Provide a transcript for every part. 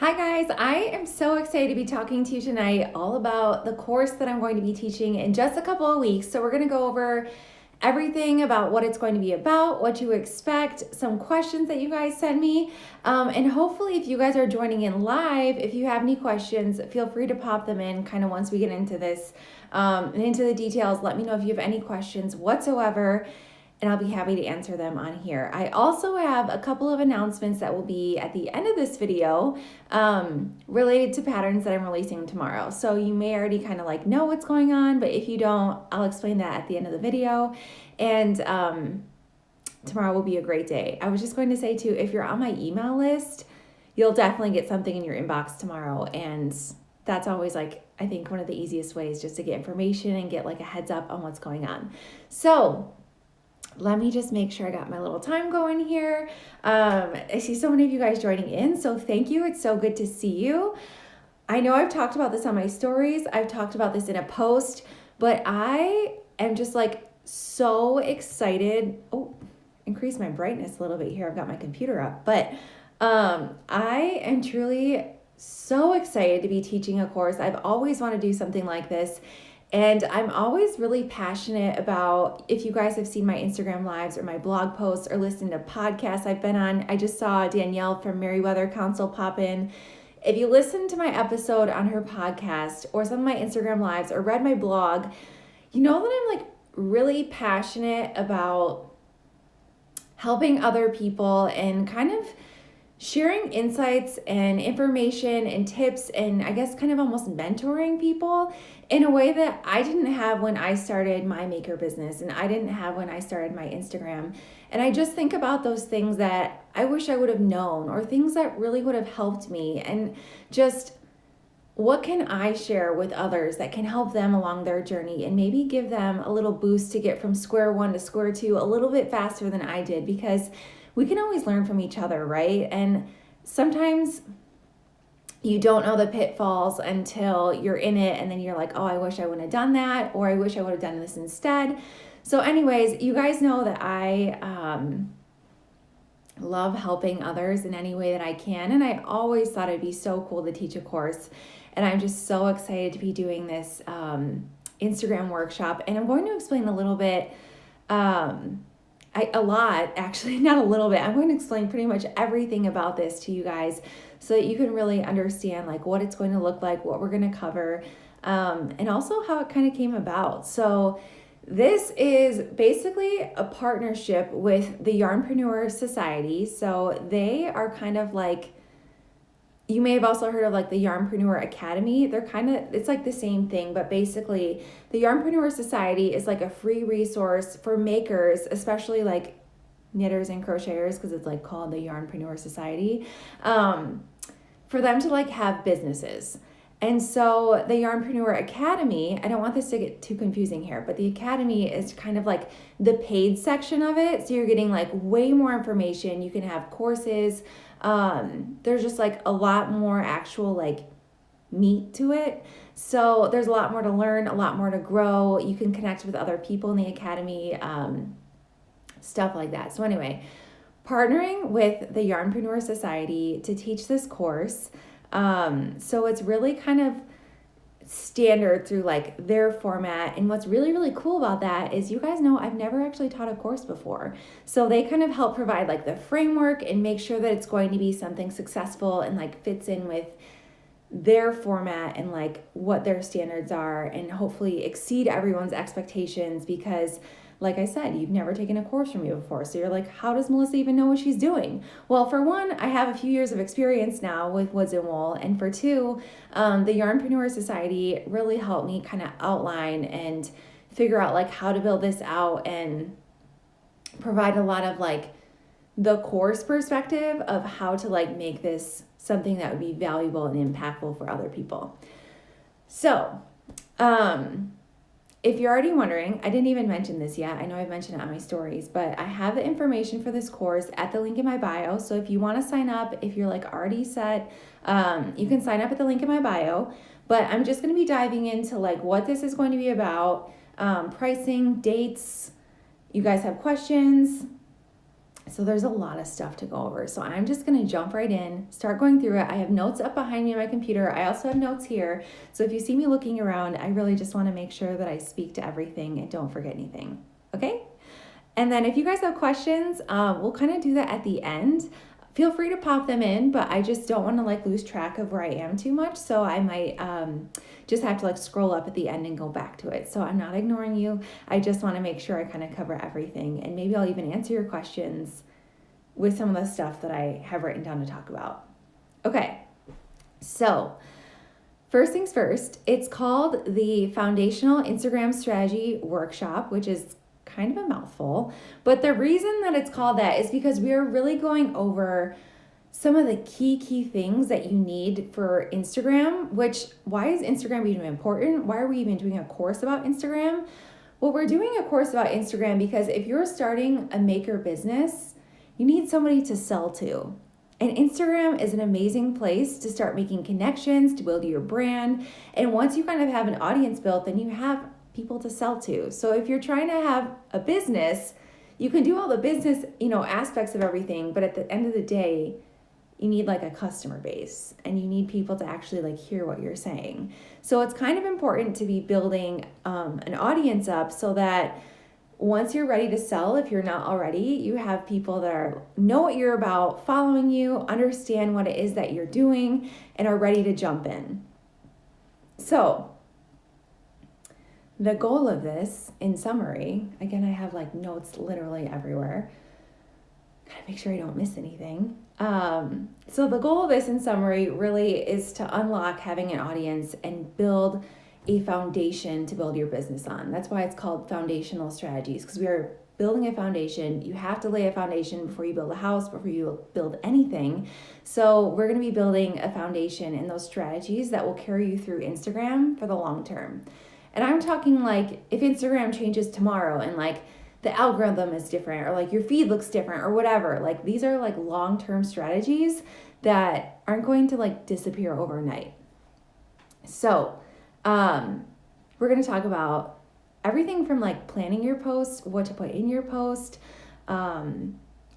Hi guys, I am so excited to be talking to you tonight all about the course that I'm going to be teaching in just a couple of weeks. So we're going to go over everything about what it's going to be about, what you expect, some questions that you guys sent me, and hopefully if you guys are joining in live, if you have any questions, feel free to pop them in kind of once we get into this and into the details. Let me know if you have any questions whatsoever, and I'll be happy to answer them on here. I also have a couple of announcements that will be at the end of this video related to patterns that I'm releasing tomorrow. So you may already kind of like know what's going on, but if you don't, I'll explain that at the end of the video. And tomorrow will be a great day. I was just going to say too, if you're on my email list, you'll definitely get something in your inbox tomorrow. And that's always like, I think one of the easiest ways just to get information and get like a heads up on what's going on. So let me just make sure I got my little time going here. I see so many of you guys joining in, so thank you. It's so good to see you. I know I've talked about this on my stories. I've talked about this in a post, but I am just like so excited. Oh, increase my brightness a little bit here. I've got my computer up, but I am truly so excited to be teaching a course. I've always wanted to do something like this. And I'm always really passionate about, if you guys have seen my Instagram lives or my blog posts or listened to podcasts I've been on. I just saw Danielle from Merriweather Council pop in. If you listened to my episode on her podcast or some of my Instagram lives or read my blog, you know that I'm like really passionate about helping other people and kind of sharing insights and information and tips and I guess kind of almost mentoring people in a way that I didn't have when I started my maker business and I didn't have when I started my Instagram. And I just think about those things that I wish I would have known or things that really would have helped me, and just what can I share with others that can help them along their journey and maybe give them a little boost to get from square one to square two a little bit faster than I did, because we can always learn from each other, right? And sometimes you don't know the pitfalls until you're in it, and then you're like, oh, I wish I wouldn't have done that, or I wish I would have done this instead. So anyways, you guys know that I love helping others in any way that I can, and I always thought it'd be so cool to teach a course, and I'm just so excited to be doing this Instagram workshop, and I'm going to explain a little bit a lot, actually, not a little bit. I'm going to explain pretty much everything about this to you guys so that you can really understand like what it's going to look like, what we're going to cover, and also how it kind of came about. So this is basically a partnership with the Yarnpreneur Society. So they are kind of like, you may have also heard of like the Yarnpreneur Academy. They're kind of, it's like the same thing, but basically the Yarnpreneur Society is like a free resource for makers, especially like knitters and crocheters, because it's like called the Yarnpreneur Society, for them to like have businesses. And so the Yarnpreneur Academy, I don't want this to get too confusing here, but the Academy is kind of like the paid section of it. So you're getting like way more information. You can have courses. There's just like a lot more actual like meat to it. So there's a lot more to learn, a lot more to grow. You can connect with other people in the Academy, stuff like that. So anyway, partnering with the Yarnpreneur Society to teach this course. So it's really kind of standard through like their format. And what's really, really cool about that is, you guys know I've never actually taught a course before. So they kind of help provide like the framework and make sure that it's going to be something successful and like fits in with their format and like what their standards are, and hopefully exceed everyone's expectations, because like I said, you've never taken a course from me before. So you're like, how does Melissa even know what she's doing? Well, for one, I have a few years of experience now with Woods and Wool. And for two, the Yarnpreneur Society really helped me kind of outline and figure out like how to build this out and provide a lot of like the course perspective of how to like make this something that would be valuable and impactful for other people. So, if you're already wondering, I didn't even mention this yet. I know I've mentioned it on my stories, but I have the information for this course at the link in my bio. So if you want to sign up, if you're like already set, you can sign up at the link in my bio. But I'm just going to be diving into like what this is going to be about, pricing, dates. You guys have questions. So there's a lot of stuff to go over. So I'm just going to jump right in, start going through it. I have notes up behind me on my computer. I also have notes here. So if you see me looking around, I really just want to make sure that I speak to everything and don't forget anything. Okay? And then if you guys have questions, we'll kind of do that at the end. Feel free to pop them in, but I just don't want to like lose track of where I am too much. So I might just have to like scroll up at the end and go back to it. So I'm not ignoring you. I just want to make sure I kind of cover everything. And maybe I'll even answer your questions with some of the stuff that I have written down to talk about. Okay, so first things first, it's called the Foundational Instagram Strategy Workshop, which is kind of a mouthful, but the reason that it's called that is because we are really going over some of the key things that you need for Instagram, which, why is Instagram even important? Why are we even doing a course about Instagram? Well, we're doing a course about Instagram because if you're starting a maker business, you need somebody to sell to. And Instagram is an amazing place to start making connections, to build your brand. And once you kind of have an audience built, then you have people to sell to. So if you're trying to have a business, you can do all the business, aspects of everything, but at the end of the day, you need like a customer base and you need people to actually like hear what you're saying. So it's kind of important to be building an audience up so that once you're ready to sell, if you're not already, you have people that know what you're about, following you, understand what it is that you're doing, and are ready to jump in. So the goal of this, in summary, again, I have like notes literally everywhere. Gotta make sure I don't miss anything. So the goal of this, in summary, really is to unlock having an audience and build a foundation to build your business on. That's why it's called Foundational Strategies, because we are building a foundation. You have to lay a foundation before you build a house, before you build anything. So we're going to be building a foundation in those strategies that will carry you through Instagram for the long term. And I'm talking like if Instagram changes tomorrow and like the algorithm is different or like your feed looks different or whatever, like these are like long-term strategies that aren't going to like disappear overnight. So we're going to talk about everything from like planning your post, what to put in your post,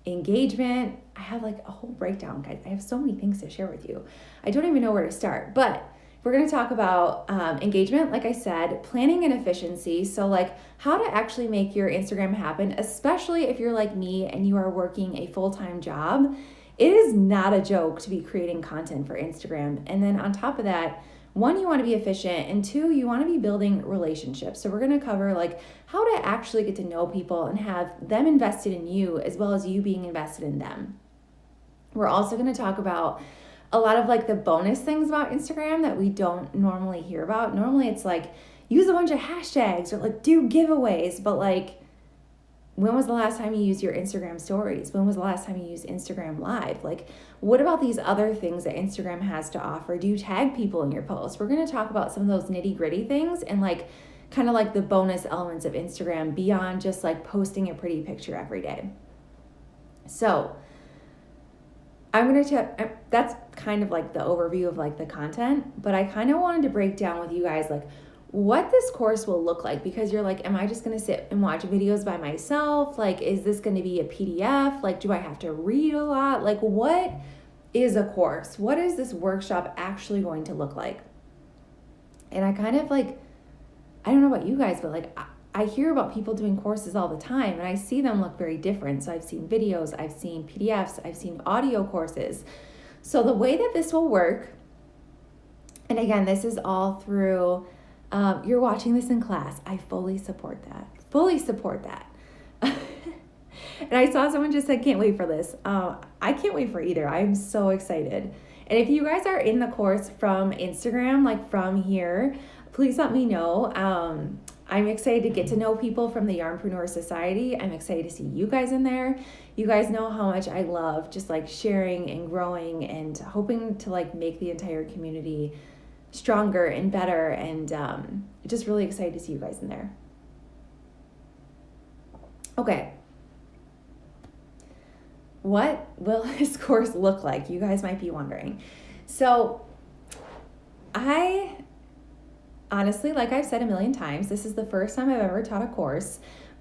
engagement. I have like a whole breakdown, guys. I have so many things to share with you. I don't even know where to start, but we're going to talk about engagement, like I said, planning and efficiency. So like how to actually make your Instagram happen, especially if you're like me and you are working a full-time job. It is not a joke to be creating content for Instagram. And then on top of that, one, you want to be efficient, and two, you want to be building relationships. So we're going to cover like how to actually get to know people and have them invested in you as well as you being invested in them. We're also going to talk about a lot of like the bonus things about Instagram that we don't normally hear about. Normally it's like use a bunch of hashtags or like do giveaways, but like when was the last time you used your Instagram stories? When was the last time you used Instagram Live? Like, what about these other things that Instagram has to offer? Do you tag people in your posts? We're going to talk about some of those nitty-gritty things and like kind of like the bonus elements of Instagram beyond just like posting a pretty picture every day. So that's kind of like the overview of like the content, but I kind of wanted to break down with you guys like what this course will look like, because you're like, am I just going to sit and watch videos by myself? Like, is this going to be a PDF? Like, do I have to read a lot? Like, what is a course? What is this workshop actually going to look like? And I kind of like, I don't know about you guys, but like, I hear about people doing courses all the time and I see them look very different. So I've seen videos, I've seen PDFs, I've seen audio courses. So the way that this will work, and again, this is all through you're watching this in class. I fully support that. Fully support that. And I saw someone just said, can't wait for this. I can't wait for either. I'm so excited. And if you guys are in the course from Instagram, like from here, please let me know. I'm excited to get to know people from the Yarnpreneur Society. I'm excited to see you guys in there. You guys know how much I love just like sharing and growing and hoping to like make the entire community stronger and better, and just really excited to see you guys in there. Okay. What will this course look like? You guys might be wondering. So I honestly, like I've said a million times, this is the first time I've ever taught a course,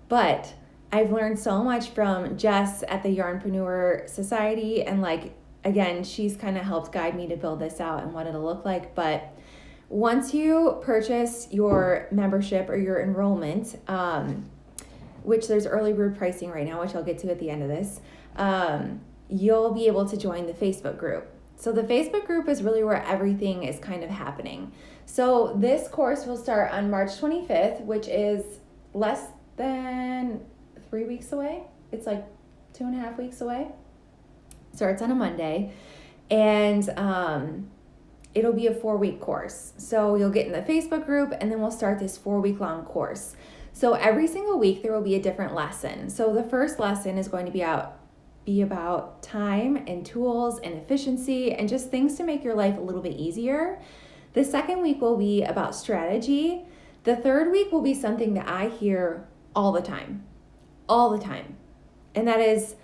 but I've learned so much from Jess at the Yarnpreneur Society, and like, again, she's kind of helped guide me to build this out and what it'll look like. But once you purchase your membership or your enrollment, which there's early bird pricing right now, which I'll get to at the end of this, you'll be able to join the Facebook group. So the Facebook group is really where everything is kind of happening. So this course will start on March 25th, which is less than 3 weeks away. It's like 2.5 weeks away. Starts on a Monday, and it'll be a 4-week course. So you'll get in the Facebook group, and then we'll start this 4-week-long course. So every single week there will be a different lesson. So the first lesson is going to be about time and tools and efficiency and just things to make your life a little bit easier. The second week will be about strategy. The third week will be something that I hear all the time. And that is,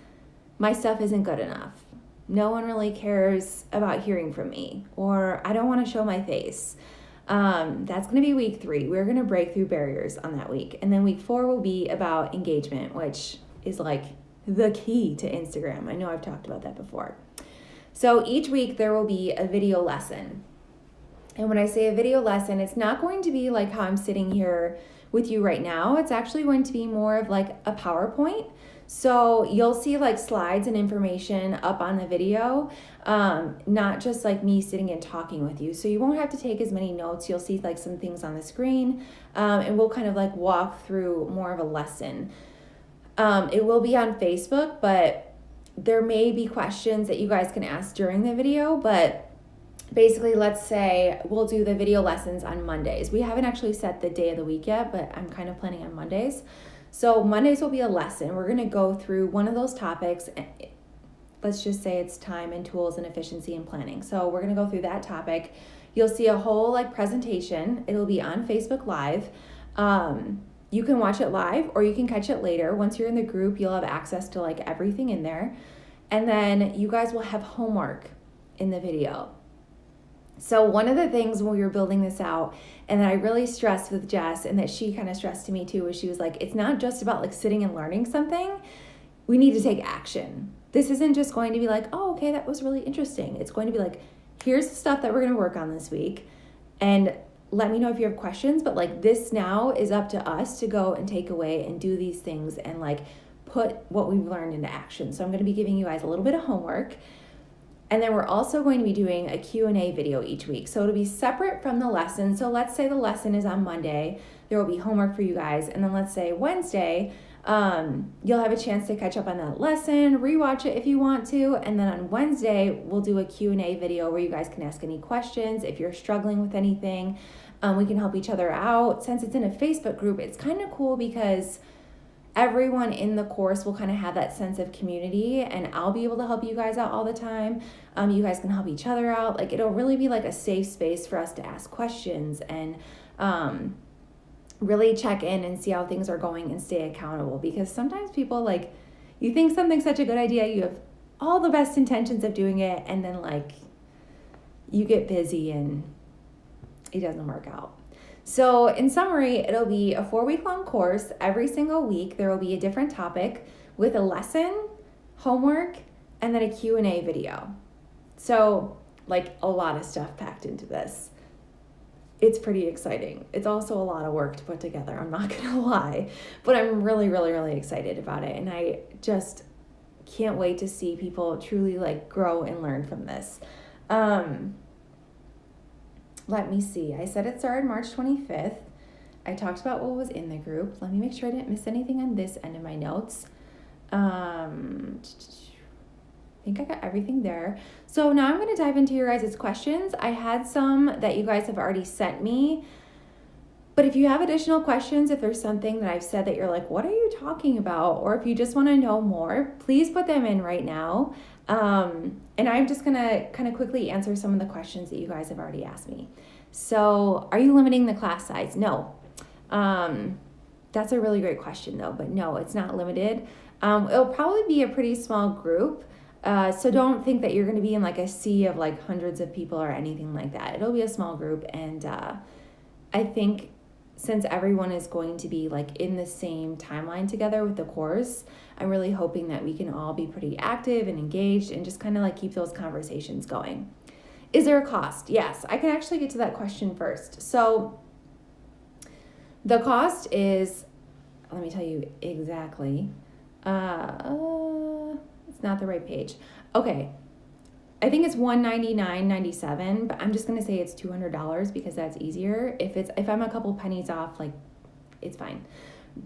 my stuff isn't good enough. No one really cares about hearing from me, or I don't want to show my face. That's going to be week 3. We're going to break through barriers on that week. And then week 4 will be about engagement, which is like the key to Instagram. I know I've talked about that before. So each week there will be a video lesson. And when I say a video lesson, it's not going to be like how I'm sitting here with you right now. It's actually going to be more of like a PowerPoint. So you'll see like slides and information up on the video, not just like me sitting and talking with you. So you won't have to take as many notes. You'll see like some things on the screen, and we'll kind of like walk through more of a lesson. It will be on Facebook, but there may be questions that you guys can ask during the video. But basically, let's say we'll do the video lessons on Mondays. We haven't actually set the day of the week yet, but I'm kind of planning on Mondays. So Mondays will be a lesson. We're going to go through one of those topics. Let's just say it's time and tools and efficiency and planning. So we're going to go through that topic. You'll see a whole like presentation. It'll be on Facebook Live. You can watch it live or you can catch it later. Once you're in the group, you'll have access to like everything in there. And then you guys will have homework in the video. So one of the things when we were building this out, and that I really stressed with Jess, and that she kind of stressed to me too, was she was like, it's not just about like sitting and learning something. We need to take action. This isn't just going to be like, oh, okay, that was really interesting. It's going to be like, here's the stuff that we're going to work on this week. And let me know if you have questions, but like this now is up to us to go and take away and do these things and like put what we've learned into action. So I'm going to be giving you guys a little bit of homework. And then we're also going to be doing a Q&A video each week. So it'll be separate from the lesson. So let's say the lesson is on Monday. There will be homework for you guys. And then let's say Wednesday, you'll have a chance to catch up on that lesson, rewatch it if you want to. And then on Wednesday, we'll do a Q&A video where you guys can ask any questions. If you're struggling with anything, we can help each other out. Since it's in a Facebook group, it's kind of cool because everyone in the course will kind of have that sense of community, and I'll be able to help you guys out all the time. You guys can help each other out. Like it'll really be like a safe space for us to ask questions and really check in and see how things are going and stay accountable. Because sometimes people like, you think something's such a good idea, you have all the best intentions of doing it, and then like you get busy and it doesn't work out. So in summary, it'll be a 4-week-long course. Every single week, there will be a different topic with a lesson, homework, and then a Q&A video. So like a lot of stuff packed into this. It's pretty exciting. It's also a lot of work to put together, I'm not gonna lie, but I'm really, really, really excited about it. And I just can't wait to see people truly like grow and learn from this. Let me see. I said it started March 25th. I talked about what was in the group. Let me make sure I didn't miss anything on this end of my notes. I think I got everything there. So now I'm going to dive into your guys' questions. I had some that you guys have already sent me. But if you have additional questions, if there's something that I've said that you're like, what are you talking about? Or if you just want to know more, please put them in right now. And I'm just going to kind of quickly answer some of the questions that you guys have already asked me. So are you limiting the class size? No. That's a really great question though, but no, it's not limited. It'll probably be a pretty small group. So don't think that you're going to be in like a sea of like hundreds of people or anything like that. It'll be a small group. And I think since everyone is going to be like in the same timeline together with the course, I'm really hoping that we can all be pretty active and engaged and just kind of like keep those conversations going. Is there a cost? Yes, I can actually get to that question first. So the cost is, let me tell you exactly. It's not the right page. Okay. I think it's $199.97, but I'm just gonna say it's $200 because that's easier. If I'm a couple pennies off, like, it's fine.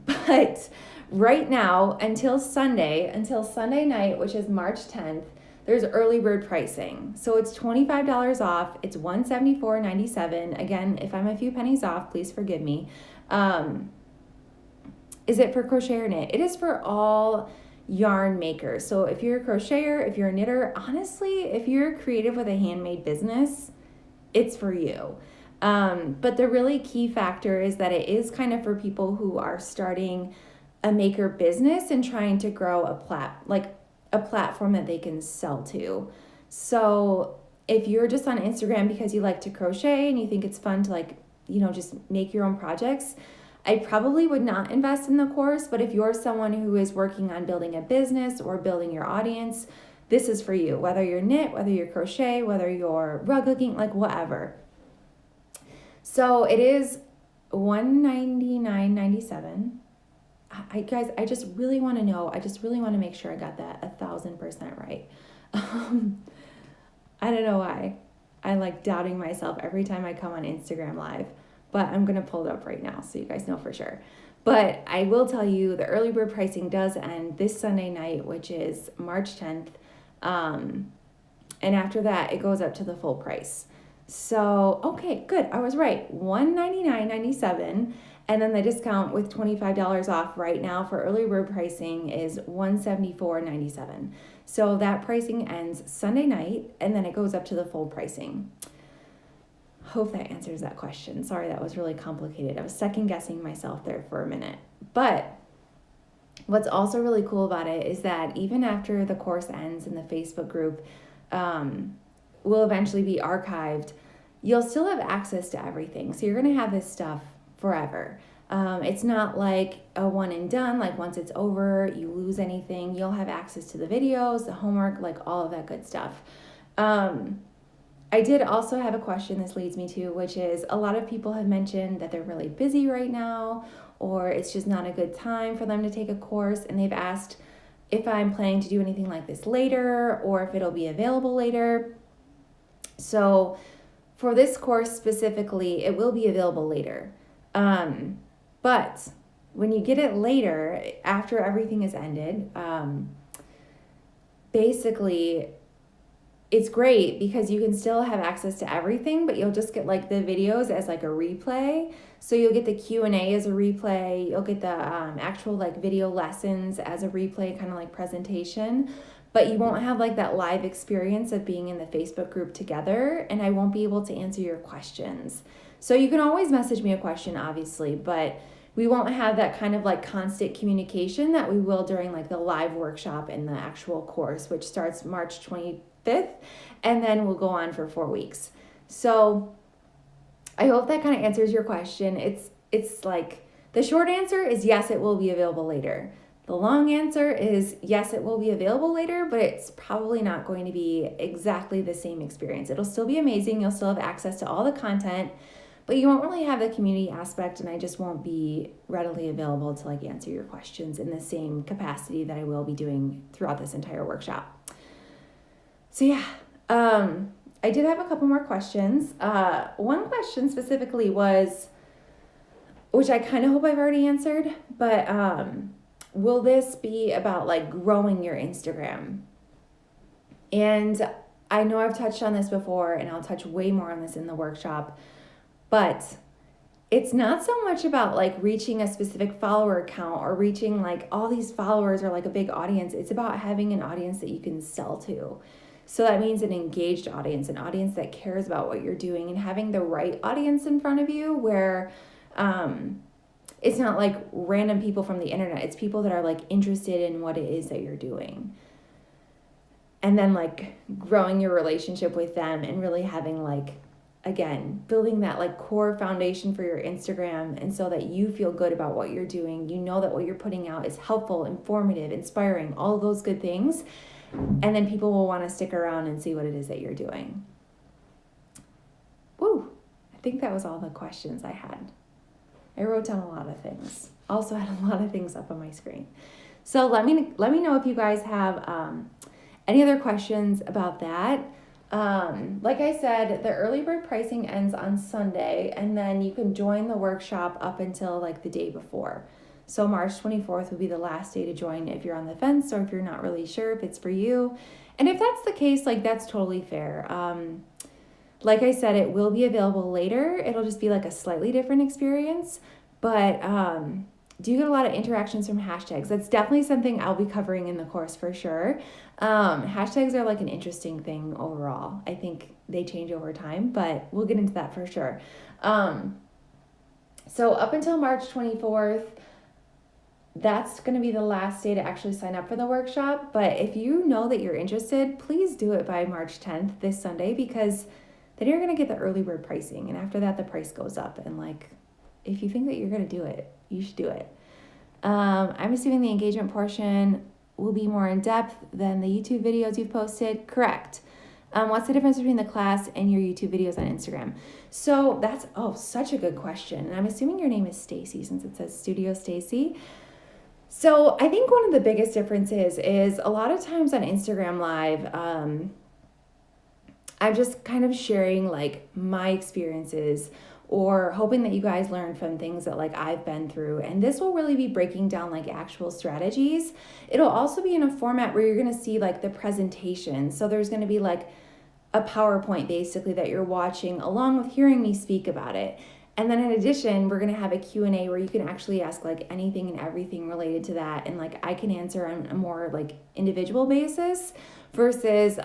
But right now, until Sunday night, which is March 10th, there's early bird pricing. So it's $25 off. It's $174.97. Again, if I'm a few pennies off, please forgive me. Is it for crochet or knit? It is for all yarn makers. So if you're a crocheter, if you're a knitter, honestly, if you're creative with a handmade business, it's for you. But the really key factor is that it is kind of for people who are starting a maker business and trying to grow a platform that they can sell to. So if you're just on Instagram because you like to crochet and you think it's fun to like, just make your own projects, I probably would not invest in the course, but if you're someone who is working on building a business or building your audience, this is for you, whether you're knit, whether you're crochet, whether you're rug hooking, like whatever. So it is $199.97. Guys, I just really want to know, I just really want to make sure I got that 1,000% right. I don't know why. I like doubting myself every time I come on Instagram Live. But I'm going to pull it up right now so you guys know for sure. But I will tell you the early bird pricing does end this Sunday night, which is March 10th. And after that, it goes up to the full price. So, okay, good. I was right. $199.97. And then the discount with $25 off right now for early bird pricing is $174.97. So that pricing ends Sunday night, and then it goes up to the full pricing. Hope that answers that question. Sorry, that was really complicated. I was second guessing myself there for a minute. But what's also really cool about it is that even after the course ends in the Facebook group will eventually be archived, you'll still have access to everything. So you're going to have this stuff forever. It's not like a one and done, like once it's over, you lose anything. You'll have access to the videos, the homework, like all of that good stuff. I did also have a question this leads me to, which is a lot of people have mentioned that they're really busy right now, or it's just not a good time for them to take a course, and they've asked if I'm planning to do anything like this later or if it'll be available later. So for this course specifically, it will be available later. But when you get it later, after everything is ended, basically it's great because you can still have access to everything, but you'll just get like the videos as like a replay. So you'll get the Q&A as a replay. You'll get the actual like video lessons as a replay, kind of like presentation. But you won't have like that live experience of being in the Facebook group together, and I won't be able to answer your questions. So you can always message me a question, obviously, but we won't have that kind of like constant communication that we will during like the live workshop in the actual course, which starts March 25th, and then we'll go on for 4 weeks. So I hope that kind of answers your question. It's like the short answer is yes, it will be available later. The long answer is yes, it will be available later, but it's probably not going to be exactly the same experience. It'll still be amazing. You'll still have access to all the content, but you won't really have the community aspect, and I just won't be readily available to like answer your questions in the same capacity that I will be doing throughout this entire workshop. So yeah, I did have a couple more questions. One question specifically was, which I kind of hope I've already answered, but will this be about like growing your Instagram? And I know I've touched on this before, and I'll touch way more on this in the workshop, but it's not so much about like reaching a specific follower count or reaching like all these followers or like a big audience. It's about having an audience that you can sell to. So that means an engaged audience, an audience that cares about what you're doing, and having the right audience in front of you where it's not like random people from the internet. It's people that are like interested in what it is that you're doing. And then like growing your relationship with them and really having like again, building that like core foundation for your Instagram, and so that you feel good about what you're doing. You know that what you're putting out is helpful, informative, inspiring, all of those good things. And then people will want to stick around and see what it is that you're doing. Woo! I think that was all the questions I had. I wrote down a lot of things. Also had a lot of things up on my screen. So let me know if you guys have any other questions about that. Like I said, the early bird pricing ends on Sunday, and then you can join the workshop up until like the day before. So March 24th will be the last day to join if you're on the fence or if you're not really sure if it's for you. And if that's the case, like that's totally fair. Like I said, it will be available later. It'll just be like a slightly different experience. But do you get a lot of interactions from hashtags? That's definitely something I'll be covering in the course for sure. Hashtags are like an interesting thing overall. I think they change over time, but we'll get into that for sure. So up until March 24th, that's going to be the last day to actually sign up for the workshop. But if you know that you're interested, please do it by March 10th, this Sunday, because then you're going to get the early bird pricing. And after that, the price goes up. And like, if you think that you're going to do it, you should do it. I'm assuming the engagement portion will be more in depth than the YouTube videos you've posted. Correct. What's the difference between the class and your YouTube videos on Instagram? So that's, such a good question. And I'm assuming your name is Stacy, since it says Studio Stacy. So I think one of the biggest differences is a lot of times on Instagram Live, I'm just kind of sharing like my experiences or hoping that you guys learn from things that like I've been through. And this will really be breaking down like actual strategies. It'll also be in a format where you're going to see like the presentation. So there's going to be like a PowerPoint basically that you're watching along with hearing me speak about it. And then in addition, we're going to have a Q&A where you can actually ask like anything and everything related to that. And like I can answer on a more like individual basis versus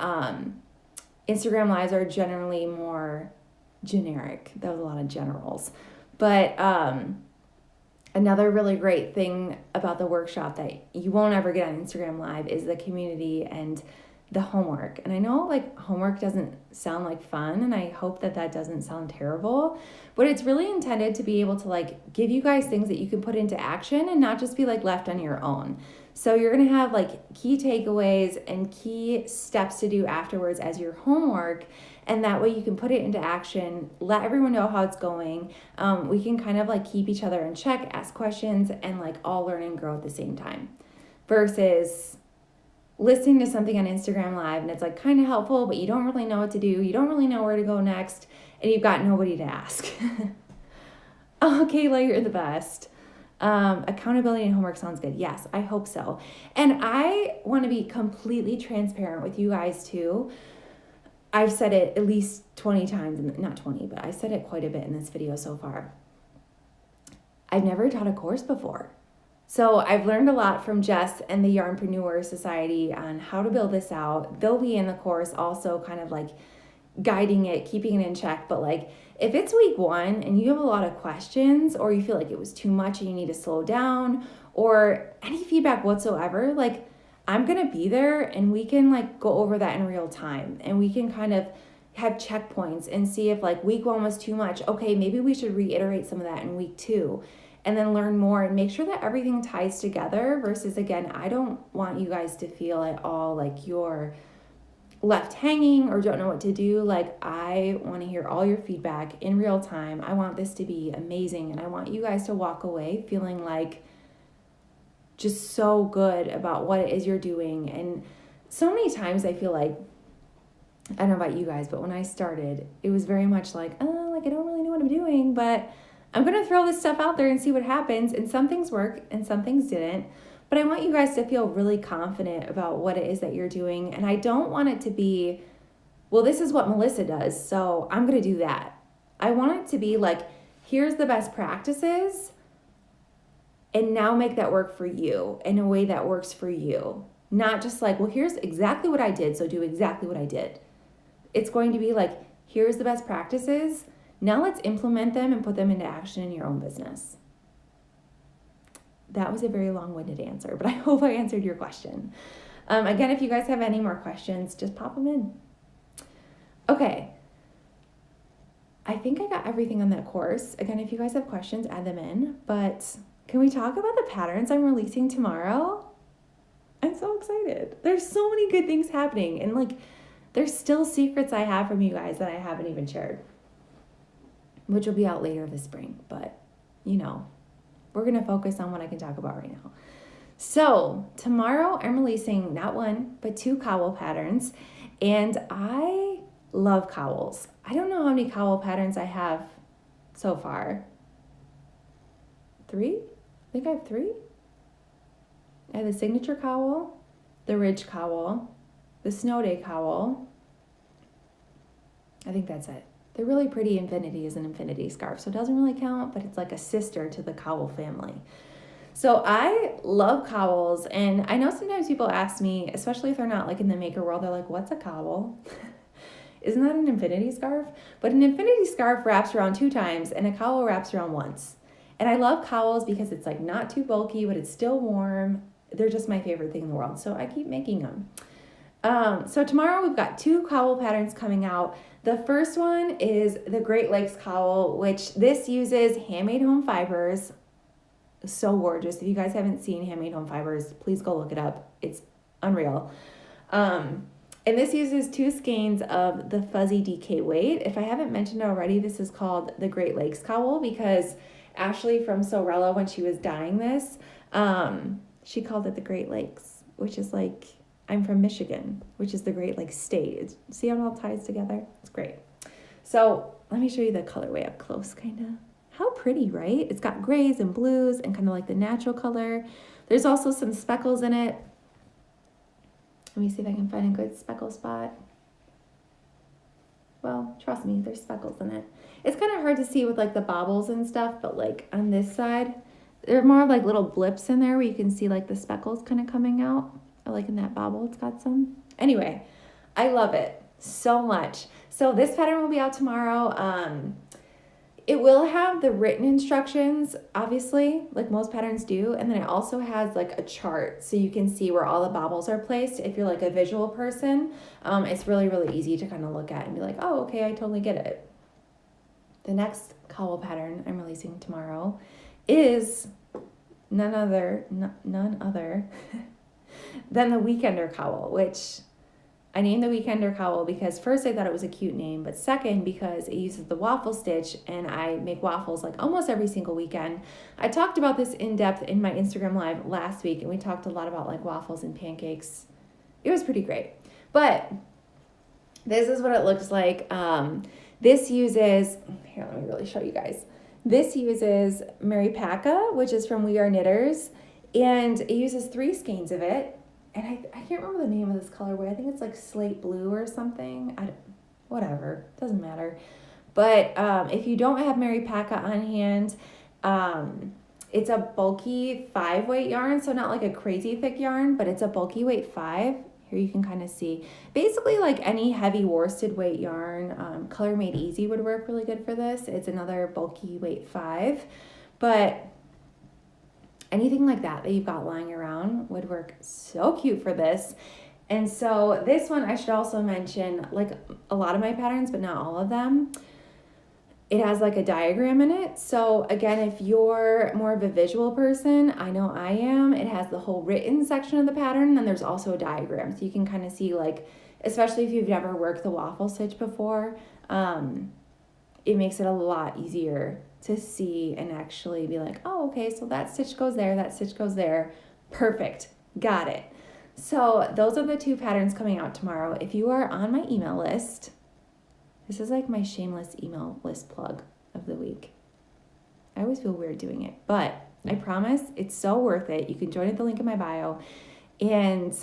Instagram Lives are generally more generic. That was a lot of generals. But another really great thing about the workshop that you won't ever get on Instagram Live is the community and the homework. And I know like homework doesn't sound like fun, and I hope that that doesn't sound terrible, but it's really intended to be able to like give you guys things that you can put into action and not just be like left on your own. So you're going to have like key takeaways and key steps to do afterwards as your homework. And that way you can put it into action, let everyone know how it's going. We can kind of like keep each other in check, ask questions, and like all learn and grow at the same time. Versus listening to something on Instagram Live and it's like kind of helpful, but you don't really know what to do. You don't really know where to go next, and you've got nobody to ask. Oh, Kayla, you're the best. Accountability and homework sounds good. Yes, I hope so. And I want to be completely transparent with you guys too. I've said it at least 20 times, not 20, but I said it quite a bit in this video so far. I've never taught a course before. So I've learned a lot from Jess and the Yarnpreneur Society on how to build this out. They'll be in the course also kind of like guiding it, keeping it in check. But like if it's week one and you have a lot of questions, or you feel like it was too much and you need to slow down, or any feedback whatsoever, like I'm going to be there and we can like go over that in real time, and we can kind of have checkpoints and see if like week one was too much. Okay, maybe we should reiterate some of that in week two, and then learn more and make sure that everything ties together. Versus, again, I don't want you guys to feel at all like you're left hanging or don't know what to do. Like I want to hear all your feedback in real time. I want this to be amazing, and I want you guys to walk away feeling like just so good about what it is you're doing. And so many times I feel like, I don't know about you guys, but when I started, it was very much like, I don't really know what I'm doing, but I'm going to throw this stuff out there and see what happens. And some things work and some things didn't. But I want you guys to feel really confident about what it is that you're doing. And I don't want it to be, well, this is what Melissa does, so I'm going to do that. I want it to be like, here's the best practices, and now make that work for you in a way that works for you. Not just like, well, here's exactly what I did, so do exactly what I did. It's going to be like, here's the best practices. Now let's implement them and put them into action in your own business. That was a very long-winded answer, but I hope I answered your question. Again, if you guys have any more questions, just pop them in. Okay. I think I got everything on that course. Again, if you guys have questions, add them in. But can we talk about the patterns I'm releasing tomorrow? I'm so excited. There's so many good things happening. And like, there's still secrets I have from you guys that I haven't even shared, which will be out later this spring. But, you know, we're going to focus on what I can talk about right now. So tomorrow I'm releasing not one, but 2 cowl patterns. And I love cowls. I don't know how many cowl patterns I have so far. 3? I think I have 3. I have the signature cowl, the ridge cowl, the snow day cowl. I think that's it. The really pretty infinity is an infinity scarf, so it doesn't really count, but it's like a sister to the cowl family. So I love cowls, and I know sometimes people ask me, especially if they're not like in the maker world, they're like, what's a cowl? Isn't that an infinity scarf? But an infinity scarf wraps around 2 times, and a cowl wraps around once. And I love cowls because it's like not too bulky, but it's still warm. They're just my favorite thing in the world, so I keep making them. So tomorrow we've got 2 cowl patterns coming out. The first one is the Great Lakes cowl, which this uses handmade home fibers. So gorgeous. If you guys haven't seen handmade home fibers, please go look it up. It's unreal. And this uses 2 skeins of the fuzzy DK weight. If I haven't mentioned already, this is called the Great Lakes cowl because Ashley from Sorella, when she was dyeing this, she called it the Great Lakes, which is like, I'm from Michigan, which is the Great Lakes state. See how it all ties together? It's great. So let me show you the colorway up close, kind of. How pretty, right? It's got grays and blues and kind of like the natural color. There's also some speckles in it. Let me see if I can find a good speckle spot. Well, trust me, there's speckles in it. It's kind of hard to see with like the bobbles and stuff, but like on this side, there are more of like little blips in there where you can see like the speckles kind of coming out. Or like in that bobble, it's got some. Anyway, I love it so much. So this pattern will be out tomorrow. It will have the written instructions, obviously, like most patterns do. And then it also has like a chart so you can see where all the bobbles are placed. If you're like a visual person, it's really, really easy to kind of look at and be like, oh, okay, I totally get it. The next cowl pattern I'm releasing tomorrow is none other than the Weekender cowl, which I named the Weekender cowl because first I thought it was a cute name, but second because it uses the waffle stitch and I make waffles like almost every single weekend. I talked about this in depth in my Instagram live last week and we talked a lot about like waffles and pancakes. It was pretty great. But this is what it looks like. This uses, here, let me really show you guys. This uses Mary Packa, which is from We Are Knitters, and it uses 3 skeins of it. And I can't remember the name of this colorway. I think it's like slate blue or something. Whatever, doesn't matter. But if you don't have Mary Packa on hand, it's a bulky 5 weight yarn. So not like a crazy thick yarn, but it's a bulky weight 5. Here you can kind of see. Basically like any heavy worsted weight yarn, Color Made Easy would work really good for this. It's another bulky weight 5. But anything like that you've got lying around would work so cute for this. And so this one, I should also mention, like a lot of my patterns, but not all of them, it has like a diagram in it. So again, if you're more of a visual person, I know I am, it has the whole written section of the pattern, then there's also a diagram. So you can kind of see like, especially if you've never worked the waffle stitch before, it makes it a lot easier to see and actually be like, oh, okay, so that stitch goes there, that stitch goes there. Perfect, got it. So those are the 2 patterns coming out tomorrow. If you are on my email list, this is like my shameless email list plug of the week. I always feel weird doing it, but I promise it's so worth it. You can join at the link in my bio, and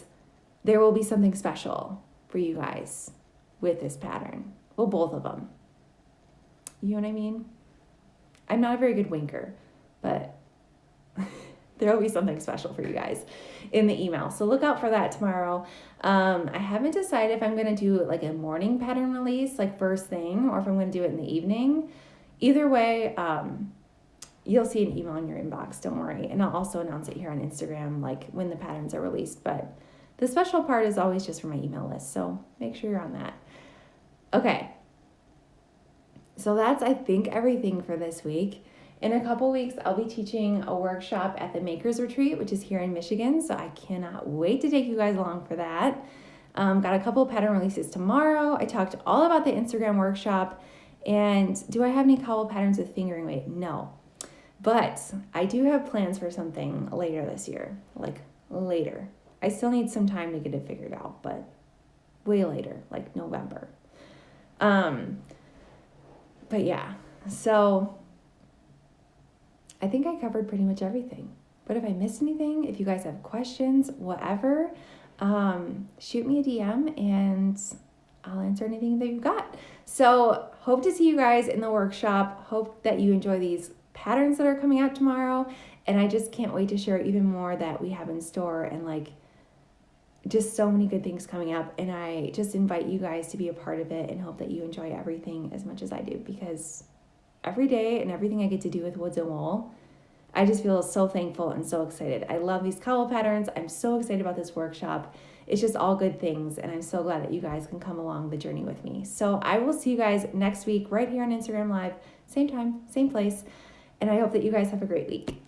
there will be something special for you guys with this pattern. Well, both of them. You know what I mean? I'm not a very good winker, but there will be something special for you guys in the email. So look out for that tomorrow. I haven't decided if I'm going to do like a morning pattern release, like first thing, or if I'm going to do it in the evening. Either way, you'll see an email in your inbox, don't worry. And I'll also announce it here on Instagram, like when the patterns are released. But the special part is always just for my email list, so make sure you're on that. Okay. So that's, I think, everything for this week. In a couple weeks, I'll be teaching a workshop at the Makers Retreat, which is here in Michigan. So I cannot wait to take you guys along for that. Got a couple pattern releases tomorrow. I talked all about the Instagram workshop. And do I have any cowl patterns with fingering weight? No. But I do have plans for something later this year, like later. I still need some time to get it figured out, but way later, like November. But yeah, so I think I covered pretty much everything. But if I missed anything, if you guys have questions, whatever, shoot me a DM and I'll answer anything that you've got. So hope to see you guys in the workshop. Hope that you enjoy these patterns that are coming out tomorrow. And I just can't wait to share even more that we have in store, and like just so many good things coming up. And I just invite you guys to be a part of it and hope that you enjoy everything as much as I do, because every day and everything I get to do with Woods and Wool, I just feel so thankful and so excited. I love these cowl patterns. I'm so excited about this workshop. It's just all good things, and I'm so glad that you guys can come along the journey with me. So I will see you guys next week right here on Instagram Live, same time, same place, and I hope that you guys have a great week.